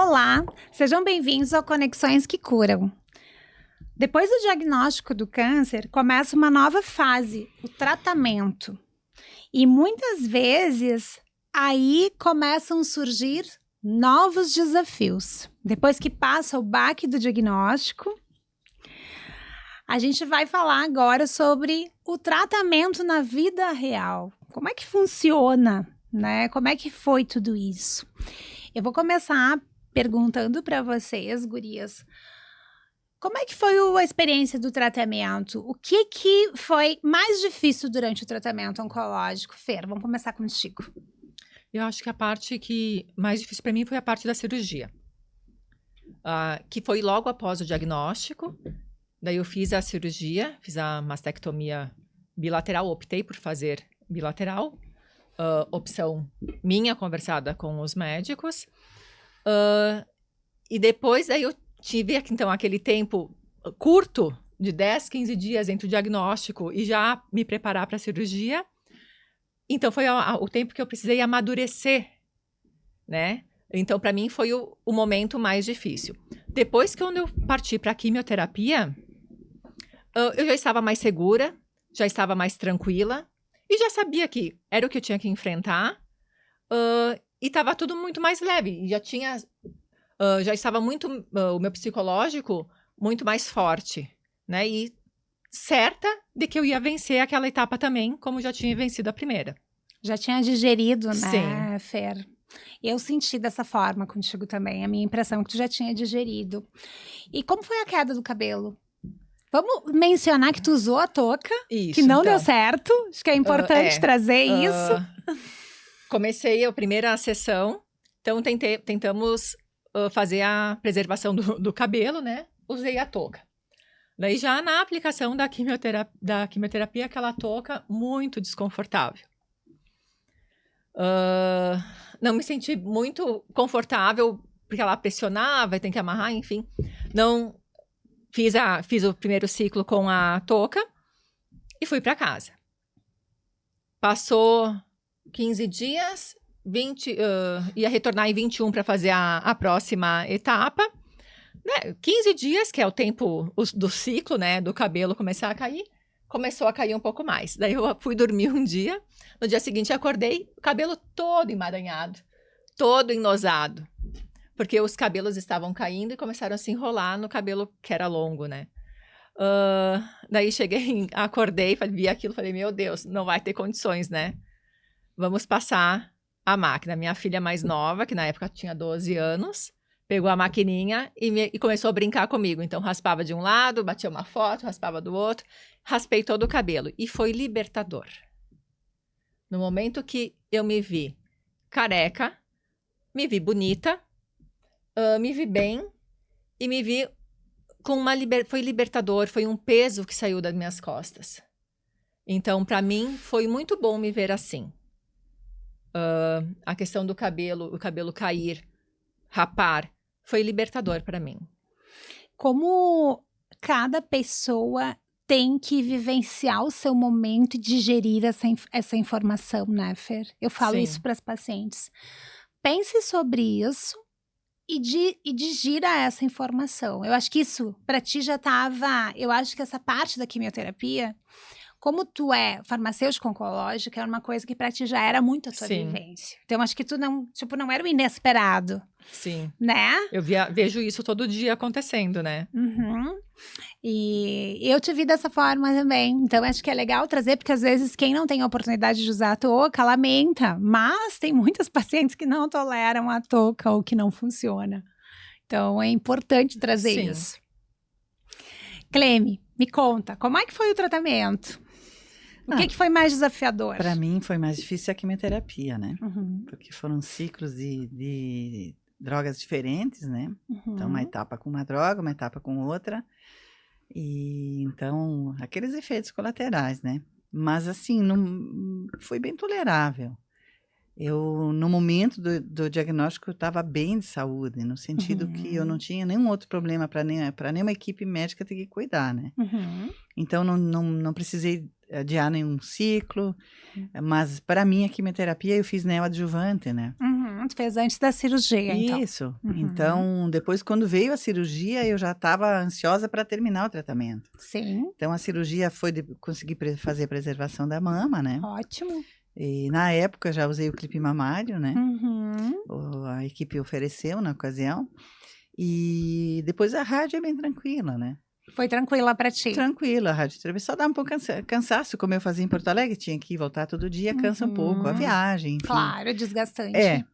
Olá, sejam bem-vindos ao Conexões que Curam. Depois do diagnóstico do câncer, começa uma nova fase, o tratamento. E muitas vezes, aí começam a surgir novos desafios. Depois que passa o baque do diagnóstico, a gente vai falar agora sobre o tratamento na vida real. Como é que funciona, né? Como é que foi tudo isso? Eu vou começar perguntando para vocês, gurias, como é que foi a experiência do tratamento? O que foi mais difícil durante o tratamento oncológico? Fer, vamos começar contigo. Eu acho que a parte que mais difícil para mim foi a parte da cirurgia, que foi logo após o diagnóstico. Daí eu fiz a cirurgia, fiz a mastectomia bilateral, optei por fazer bilateral, opção minha, conversada com os médicos. E depois daí eu tive então aquele tempo curto de 10, 15 dias entre o diagnóstico e já me preparar para a cirurgia. Então foi o tempo que eu precisei amadurecer, né? Então para mim foi o momento mais difícil. Depois que quando eu parti para a quimioterapia, eu já estava mais segura, já estava mais tranquila e já sabia que era o que eu tinha que enfrentar. E estava tudo muito mais leve. Já estava muito, o meu psicológico muito mais forte, né? E certa de que eu ia vencer aquela etapa também, como já tinha vencido a primeira. Já tinha digerido, né, Sim. Fer? Eu senti dessa forma contigo também. A minha impressão é que tu já tinha digerido. E como foi a queda do cabelo? Vamos mencionar que tu usou a touca, Isso, que não então, deu certo. Acho que é importante trazer isso. Comecei a primeira sessão, então tentamos fazer a preservação do cabelo, né? Usei a touca. Daí já na aplicação da quimioterapia, aquela touca muito desconfortável. Não me senti muito confortável, porque ela pressionava, tem que amarrar, enfim. Não fiz o primeiro ciclo com a touca e fui para casa. Passou 15 dias, ia retornar em 21 para fazer a próxima etapa. Né? 15 dias, que é o tempo do ciclo, né, do cabelo começar a cair, começou a cair um pouco mais. Daí eu fui dormir um dia, no dia seguinte acordei, o cabelo todo emaranhado, todo enosado, porque os cabelos estavam caindo e começaram a se enrolar no cabelo que era longo, né? Daí acordei, vi aquilo, falei, meu Deus, não vai ter condições, né? Vamos passar a máquina. Minha filha mais nova, que na época tinha 12 anos, pegou a maquininha e começou a brincar comigo. Então, raspava de um lado, batia uma foto, raspava do outro, raspei todo o cabelo. E foi libertador. No momento que eu me vi careca, me vi bonita, me vi bem e me vi com foi libertador, foi um peso que saiu das minhas costas. Então, para mim, foi muito bom me ver assim. A questão do cabelo, o cabelo cair, rapar, foi libertador para mim. Como cada pessoa tem que vivenciar o seu momento e digerir essa informação, né, Fer? Eu falo isso para as pacientes. Pense sobre isso e digira essa informação. Eu acho que isso, para ti, já estava... Eu acho que essa parte da quimioterapia, como tu é farmacêutico oncológico, é uma coisa que para ti já era muito a tua vivência. Então, acho que tu não era o inesperado. Sim. Né? Eu vejo isso todo dia acontecendo, né? Uhum. E eu te vi dessa forma também. Então, acho que é legal trazer, porque às vezes quem não tem a oportunidade de usar a touca, lamenta. Mas tem muitas pacientes que não toleram a touca ou que não funciona. Então, é importante trazer isso. Cleme, me conta, como é que foi o tratamento? O que foi mais desafiador? Para mim, foi mais difícil a quimioterapia, né? Uhum. Porque foram ciclos de drogas diferentes, né? Então, uma etapa com uma droga, uma etapa com outra. E então, aqueles efeitos colaterais, né? Mas assim, não, foi bem tolerável. No momento do diagnóstico, eu estava bem de saúde, no sentido que eu não tinha nenhum outro problema para nenhuma equipe médica ter que cuidar, né? Então, não precisei adiar nenhum ciclo, mas para mim a quimioterapia eu fiz neoadjuvante, né? Tu fez antes da cirurgia, então. Isso. Uhum. Então, depois, quando veio a cirurgia, eu já estava ansiosa para terminar o tratamento. Sim, Então, a cirurgia foi de conseguir fazer a preservação da mama, né? ótimo. E na época já usei o clipe mamário, né? Uhum. A equipe ofereceu na ocasião. E depois a rádio é bem tranquila, né? Foi tranquila pra ti? Tranquila, a radioterapia só dá um pouco cansaço, como eu fazia em Porto Alegre, tinha que ir voltar todo dia, cansa um pouco, a viagem, enfim. Claro, desgastante. É,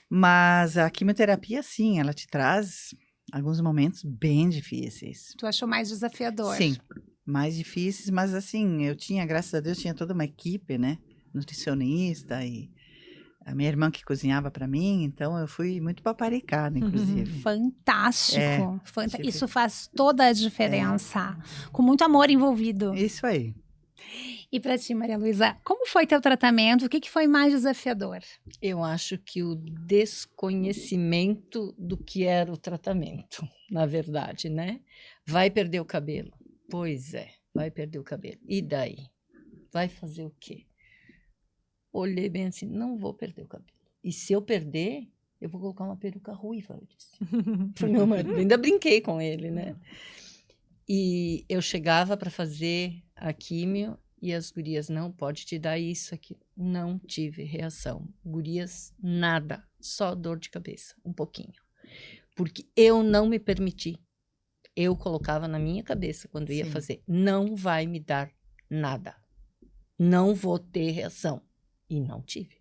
mas a quimioterapia, sim, ela te traz alguns momentos bem difíceis. Tu achou mais desafiador? Sim, mais difíceis, mas assim, eu tinha, graças a Deus, tinha toda uma equipe, né? Nutricionista e a minha irmã que cozinhava para mim, então eu fui muito paparicada, inclusive. Fantástico. tipo- Isso faz toda a diferença. Com muito amor envolvido. Isso aí. E pra ti, Maria Luísa, como foi teu tratamento? O que foi mais desafiador? Eu acho que o desconhecimento do que era o tratamento, na verdade, né? Vai perder o cabelo? Pois é, vai perder o cabelo. E daí? Vai fazer o quê? Olhei bem assim, não vou perder o cabelo. E se eu perder, eu vou colocar uma peruca ruiva, eu disse. Pro meu marido, ainda brinquei com ele, né? E eu chegava para fazer a químio e as gurias, não, pode te dar isso aqui. Não tive reação. Gurias, nada. Só dor de cabeça, um pouquinho. Porque eu não me permiti. Eu colocava na minha cabeça, quando ia Sim. fazer, não vai me dar nada. Não vou ter reação. E não tive.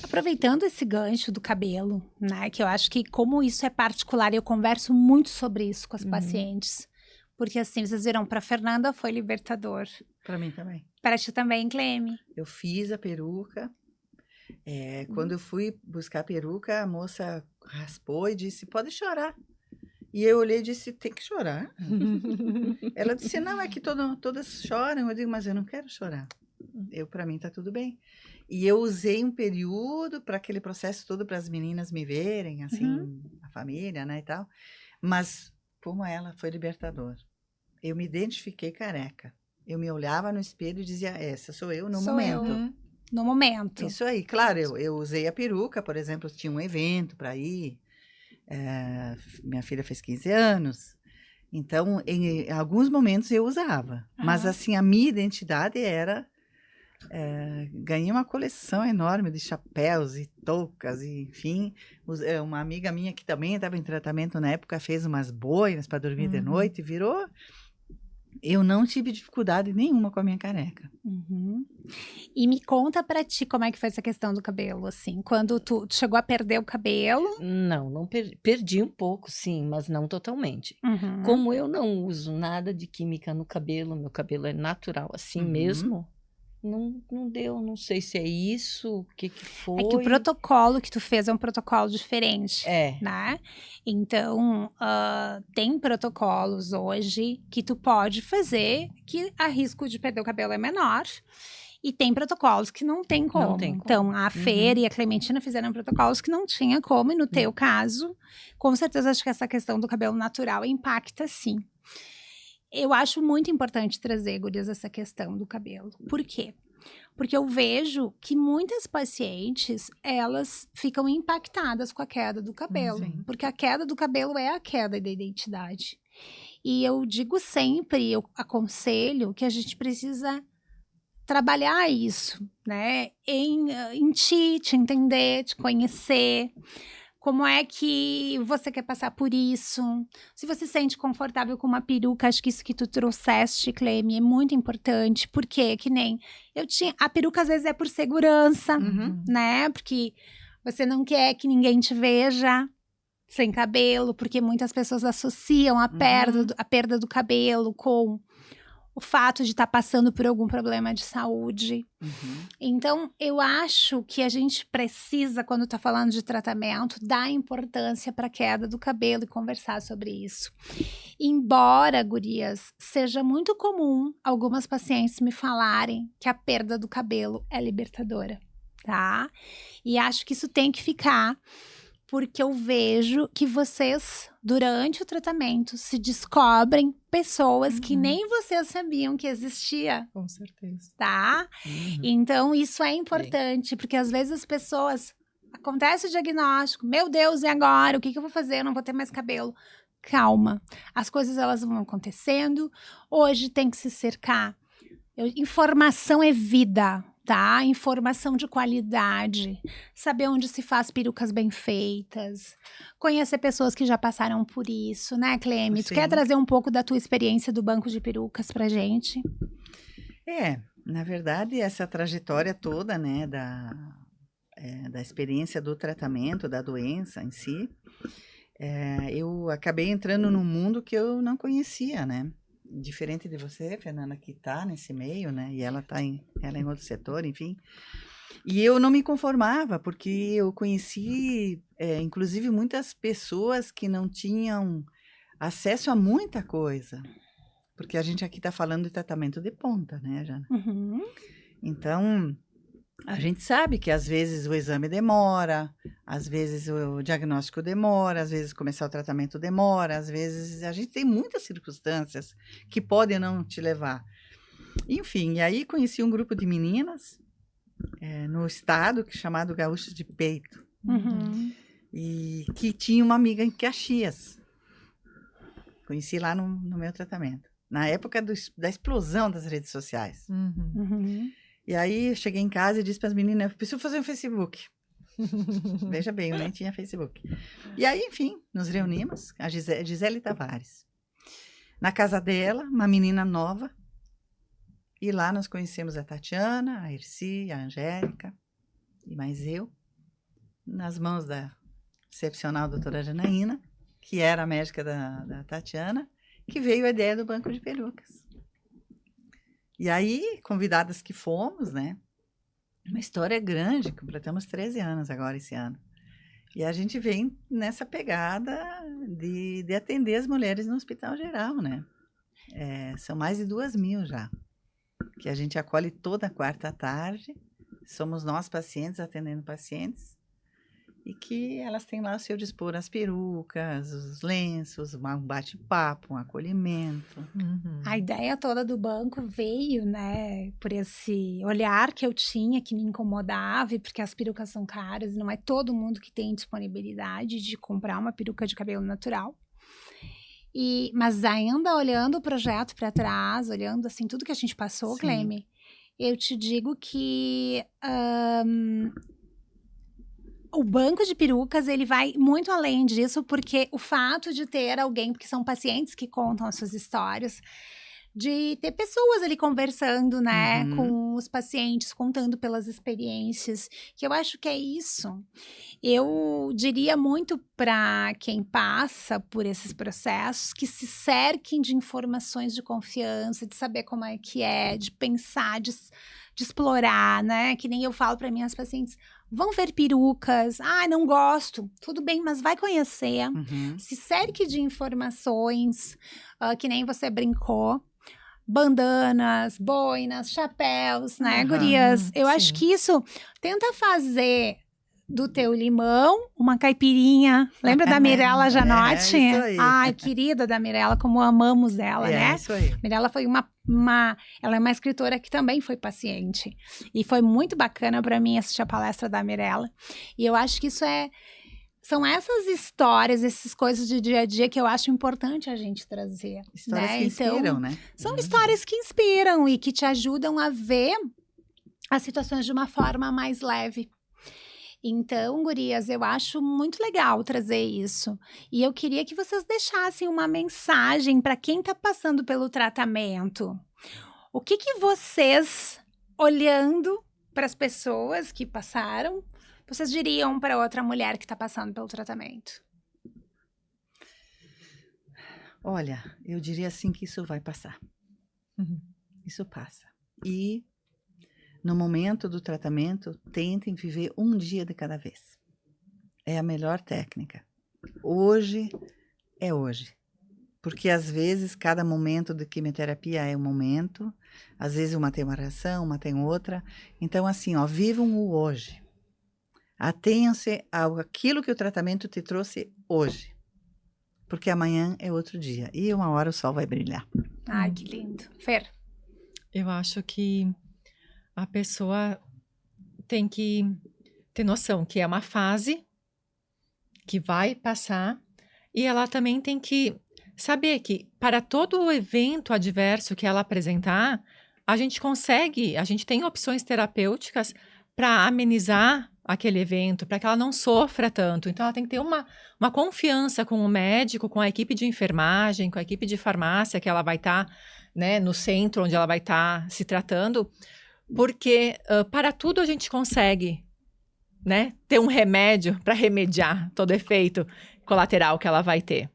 Aproveitando esse gancho do cabelo, né? Que eu acho que como isso é particular, eu converso muito sobre isso com as pacientes. Porque assim, vocês viram, para Fernanda foi libertador. Para mim também. Para ti também, Cleme. Eu fiz a peruca. Quando eu fui buscar a peruca, a moça raspou e disse, pode chorar. E eu olhei e disse, tem que chorar? Ela disse, não, é que todas choram. Eu digo, mas eu não quero chorar. Para mim tá tudo bem. E eu usei um período para aquele processo todo para as meninas me verem, assim, a família, né, e tal. Mas, como ela, foi libertador. Eu me identifiquei careca. Eu me olhava no espelho e dizia, essa sou eu no Sou eu. momento. No momento. Isso aí, claro, eu usei a peruca, por exemplo, tinha um evento para ir, minha filha fez 15 anos, então em alguns momentos eu usava, mas assim, a minha identidade era, ganhei uma coleção enorme de chapéus e toucas, e, enfim, uma amiga minha que também estava em tratamento na época, fez umas boinas para dormir de noite, virou... Eu não tive dificuldade nenhuma com a minha careca. E me conta pra ti como é que foi essa questão do cabelo, assim. Quando tu chegou a perder o cabelo... Não perdi um pouco, sim, mas não totalmente. Como eu não uso nada de química no cabelo, meu cabelo é natural assim mesmo, não deu, não sei se é isso, o que foi. É que o protocolo que tu fez é um protocolo diferente, É. né? Então, tem protocolos hoje que tu pode fazer que a risco de perder o cabelo é menor. E tem protocolos que não tem como. Não tem como. Então, a Fer e a Clementina fizeram protocolos que não tinha como. E no teu caso, com certeza, acho que essa questão do cabelo natural impacta, sim. Eu acho muito importante trazer, gurias, essa questão do cabelo. Por quê? Porque eu vejo que muitas pacientes, elas ficam impactadas com a queda do cabelo. Sim. Porque a queda do cabelo é a queda da identidade. E eu digo sempre, eu aconselho que a gente precisa trabalhar isso, né? Em ti, te entender, te conhecer. Como é que você quer passar por isso? Se você se sente confortável com uma peruca, acho que isso que tu trouxeste, Cleme, é muito importante. Por quê? Que nem eu tinha... A peruca às vezes é por segurança, né? Porque você não quer que ninguém te veja sem cabelo, porque muitas pessoas associam a perda do cabelo com o fato de estar passando por algum problema de saúde. Então, eu acho que a gente precisa, quando está falando de tratamento, dar importância para a queda do cabelo e conversar sobre isso. Embora, gurias, seja muito comum algumas pacientes me falarem que a perda do cabelo é libertadora, tá? E acho que isso tem que ficar porque eu vejo que vocês, durante o tratamento, se descobrem pessoas que nem vocês sabiam que existia, Com certeza. tá? Uhum. Então, isso é importante, porque às vezes as pessoas... Acontece o diagnóstico, meu Deus, e agora? O que eu vou fazer? Eu não vou ter mais cabelo. Calma, as coisas elas vão acontecendo. Hoje tem que se cercar. Informação é vida, tá? Informação de qualidade. Saber onde se faz perucas bem feitas. Conhecer pessoas que já passaram por isso, né, Cleme? Tu Sim. quer trazer um pouco da tua experiência do banco de perucas pra gente? Na verdade, essa trajetória toda, né, da experiência do tratamento, da doença em si, eu acabei entrando num mundo que eu não conhecia, né? Diferente de você, Fernanda, que está nesse meio, né? E ela ela é em outro setor, enfim. E eu não me conformava, porque eu conheci, inclusive, muitas pessoas que não tinham acesso a muita coisa. Porque a gente aqui está falando de tratamento de ponta, né, Jana? Uhum. Então, a gente sabe que às vezes o exame demora, às vezes o diagnóstico demora, às vezes começar o tratamento demora, às vezes a gente tem muitas circunstâncias que podem não te levar. Enfim, e aí conheci um grupo de meninas no estado chamado Gaúcho de Peito, Uhum. e que tinha uma amiga em Caxias. Conheci lá no meu tratamento, na época da explosão das redes sociais. Uhum. Uhum. E aí, eu cheguei em casa e disse para as meninas, eu preciso fazer um Facebook. Veja bem, eu nem tinha Facebook. E aí, enfim, nos reunimos, a Gisele Tavares. Na casa dela, uma menina nova. E lá nós conhecemos a Tatiana, a Erci, a Angélica e mais eu. Nas mãos da excepcional doutora Janaína, que era a médica da Tatiana, que veio a ideia do banco de perucas. E aí, convidadas que fomos, né? Uma história grande, completamos 13 anos agora esse ano. E a gente vem nessa pegada de atender as mulheres no Hospital Geral, né? São mais de 2.000 já, que a gente acolhe toda quarta à tarde. Somos nós pacientes atendendo pacientes. E que elas têm lá ao seu dispor as perucas, os lenços, um bate-papo, um acolhimento. Uhum. A ideia toda do banco veio, né, por esse olhar que eu tinha, que me incomodava, e porque as perucas são caras, não é todo mundo que tem disponibilidade de comprar uma peruca de cabelo natural. Mas ainda olhando o projeto para trás, olhando assim tudo que a gente passou, Sim. Cleme, eu te digo que o banco de perucas, ele vai muito além disso, porque o fato de ter alguém, porque são pacientes que contam as suas histórias, de ter pessoas ali conversando, né, Uhum. com os pacientes, contando pelas experiências, que eu acho que é isso. Eu diria muito para quem passa por esses processos, que se cerquem de informações de confiança, de saber como é que é, de pensar, de explorar, né, que nem eu falo para minhas pacientes, vão ver perucas, não gosto, tudo bem, mas vai conhecer, Uhum. se cerque de informações, que nem você brincou, bandanas, boinas, chapéus, né, Aham, gurias? Eu acho sim. que isso, tenta fazer do teu limão uma caipirinha. Lembra da Mirella Janotti? isso aí. Ai, querida da Mirella, como amamos ela, né? Isso aí. Mirella foi ela é uma escritora que também foi paciente. E foi muito bacana para mim assistir a palestra da Mirella. E eu acho que são essas histórias, essas coisas de dia a dia que eu acho importante a gente trazer. Histórias né? que inspiram, Então, né? são histórias que inspiram e que te ajudam a ver as situações de uma forma mais leve. Então, gurias, eu acho muito legal trazer isso. E eu queria que vocês deixassem uma mensagem para quem está passando pelo tratamento. O que vocês, olhando para as pessoas que passaram, vocês diriam para outra mulher que está passando pelo tratamento? Olha, eu diria assim que isso vai passar. Uhum. Isso passa. E no momento do tratamento, tentem viver um dia de cada vez. É a melhor técnica. Hoje é hoje. Porque às vezes cada momento de quimioterapia é um momento, às vezes uma tem uma reação, uma tem outra. Então assim, vivam o hoje. Atenha-se àquilo que o tratamento te trouxe hoje. Porque amanhã é outro dia. E uma hora o sol vai brilhar. Ai, que lindo. Fer. Eu acho que a pessoa tem que ter noção que é uma fase que vai passar e ela também tem que saber que para todo evento adverso que ela apresentar, a gente tem opções terapêuticas para amenizar aquele evento, para que ela não sofra tanto. Então, ela tem que ter uma confiança com o médico, com a equipe de enfermagem, com a equipe de farmácia que ela vai estar, né, no centro onde ela vai estar se tratando, porque para tudo a gente consegue, né, ter um remédio para remediar todo efeito colateral que ela vai ter.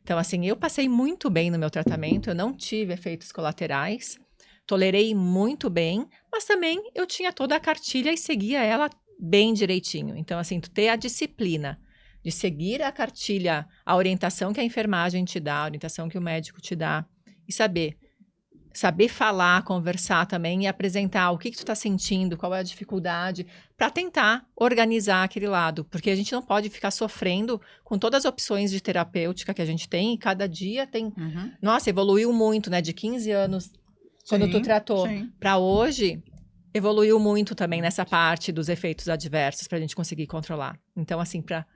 Então, assim, eu passei muito bem no meu tratamento, eu não tive efeitos colaterais, tolerei muito bem, mas também eu tinha toda a cartilha e seguia ela bem direitinho. Então, assim, tu ter a disciplina de seguir a cartilha, a orientação que a enfermagem te dá, a orientação que o médico te dá, e saber falar, conversar também e apresentar o que tu tá sentindo, qual é a dificuldade, para tentar organizar aquele lado, porque a gente não pode ficar sofrendo com todas as opções de terapêutica que a gente tem, e cada dia tem... Nossa, evoluiu muito, né, de 15 anos, quando tu tratou, para hoje... evoluiu muito também nessa parte dos efeitos adversos para a gente conseguir controlar. Então, assim, para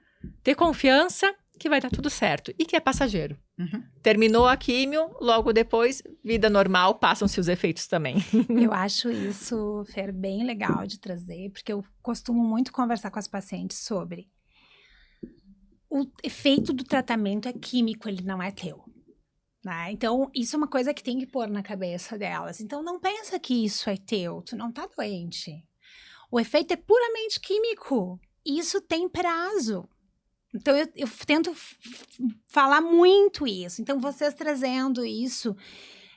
ter confiança que vai dar tudo certo e que é passageiro. Terminou a químio, logo depois, vida normal, passam-se os efeitos também. Eu acho isso, Fer, bem legal de trazer, porque eu costumo muito conversar com as pacientes sobre o efeito do tratamento é químico, ele não é teu. Né? Então, isso é uma coisa que tem que pôr na cabeça delas. Então, não pensa que isso é teu, tu não tá doente. O efeito é puramente químico. Isso tem prazo. Então, eu tento falar muito isso. Então, vocês trazendo isso,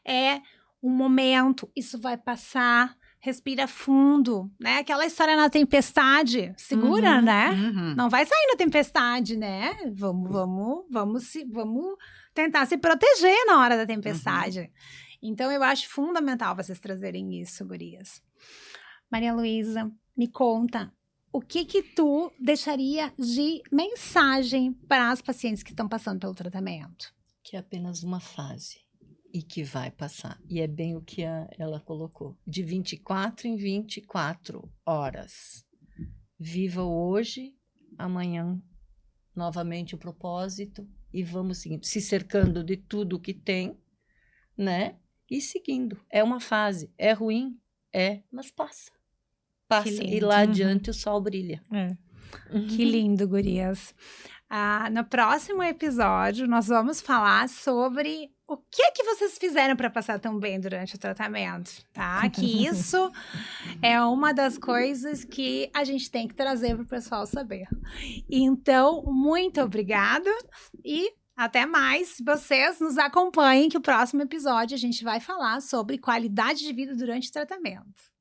é um momento, isso vai passar, respira fundo, né? Aquela história na tempestade, segura, né? Não vai sair na tempestade, né? Vamos tentar se proteger na hora da tempestade. Então, eu acho fundamental vocês trazerem isso, gurias. Maria Luísa, me conta, o que tu deixaria de mensagem para as pacientes que estão passando pelo tratamento? Que é apenas uma fase e que vai passar. E é bem o que ela colocou. De 24 em 24 horas. Viva o hoje, amanhã novamente o propósito e vamos seguindo, se cercando de tudo que tem, né? E seguindo. É uma fase, é ruim, mas passa. Passa e lá adiante o sol brilha. Que lindo, gurias. No próximo episódio, nós vamos falar sobre o que vocês fizeram para passar tão bem durante o tratamento, tá? Que isso é uma das coisas que a gente tem que trazer para o pessoal saber. Então, muito obrigada e até mais. Vocês nos acompanhem que o próximo episódio a gente vai falar sobre qualidade de vida durante o tratamento.